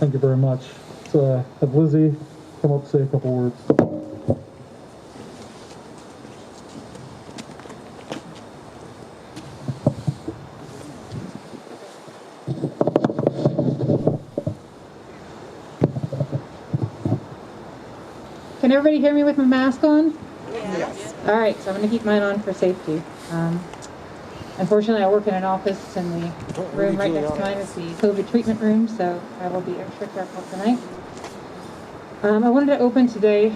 Thank you very much. So have Lizzie come up and say a couple words. Can everybody hear me with my mask on? Yes. All right, so I'm going to keep mine on for safety. Unfortunately, I work in an office, and the room right next to mine is the COVID treatment room, so I will be extra careful tonight. I wanted to open today.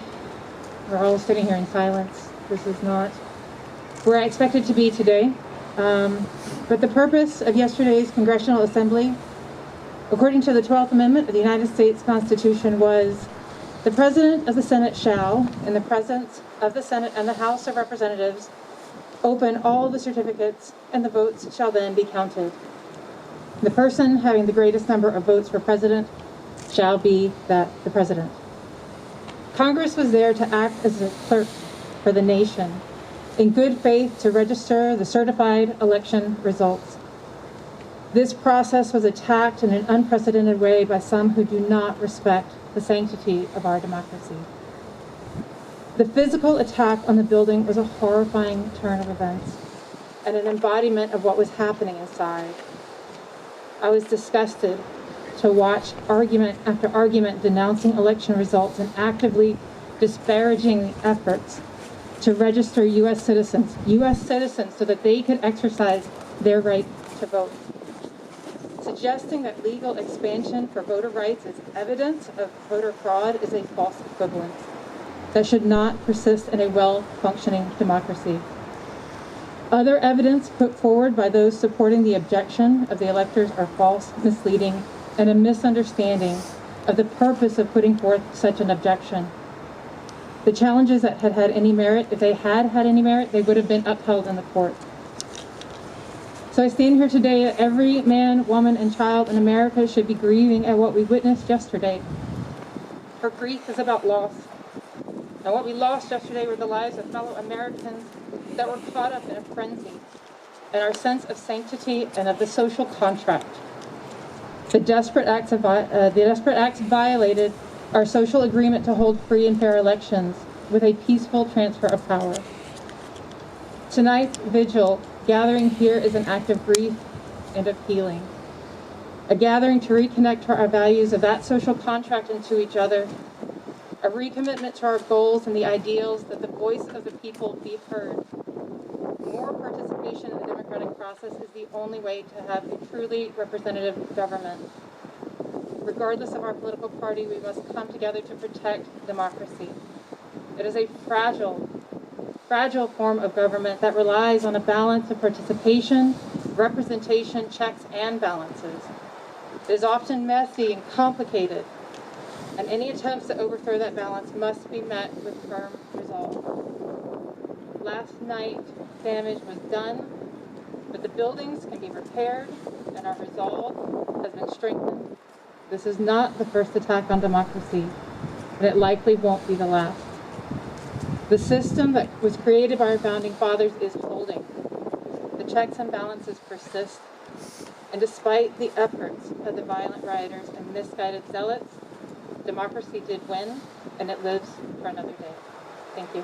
We're all sitting here in silence. This is not where I expected to be today. But the purpose of yesterday's Congressional Assembly, according to the 12th Amendment of the United States Constitution, was the President of the Senate shall, in the presence of the Senate and the House of Representatives, open all the certificates, and the votes shall then be counted. The person having the greatest number of votes for president shall be the president. Congress was there to act as a clerk for the nation, in good faith to register the certified election results. This process was attacked in an unprecedented way by some who do not respect the sanctity of our democracy. The physical attack on the building was a horrifying turn of events and an embodiment of what was happening inside. I was disgusted to watch argument after argument denouncing election results and actively disparaging the efforts to register U.S. citizens so that they could exercise their right to vote. Suggesting that legal expansion for voter rights is evidence of voter fraud is a false equivalence that should not persist in a well-functioning democracy. Other evidence put forward by those supporting the objection of the electors are false, misleading, and a misunderstanding of the purpose of putting forth such an objection. The challenges that had any merit, if they had any merit, they would have been upheld in the court. So I stand here today that every man, woman, and child in America should be grieving at what we witnessed yesterday. For grief is about loss. And what we lost yesterday were the lives of fellow Americans that were caught up in a frenzy, and our sense of sanctity and of the social contract. The desperate acts violated our social agreement to hold free and fair elections with a peaceful transfer of power. Tonight's vigil gathering here is an act of grief and of healing, a gathering to reconnect to our values of that social contract and to each other, a recommitment to our goals and the ideals that the voice of the people be heard. More participation in the democratic process is the only way to have a truly representative government. Regardless of our political party, we must come together to protect democracy. It is a fragile form of government that relies on a balance of participation, representation, checks, and balances. It is often messy and complicated, and any attempts to overthrow that balance must be met with firm resolve. Last night, damage was done, but the buildings can be repaired, and our resolve has been strengthened. This is not the first attack on democracy, and it likely won't be the last. The system that was created by our founding fathers is holding. The checks and balances persist, and despite the efforts of the violent rioters and misguided zealots, democracy did win, and it lives for another day. Thank you.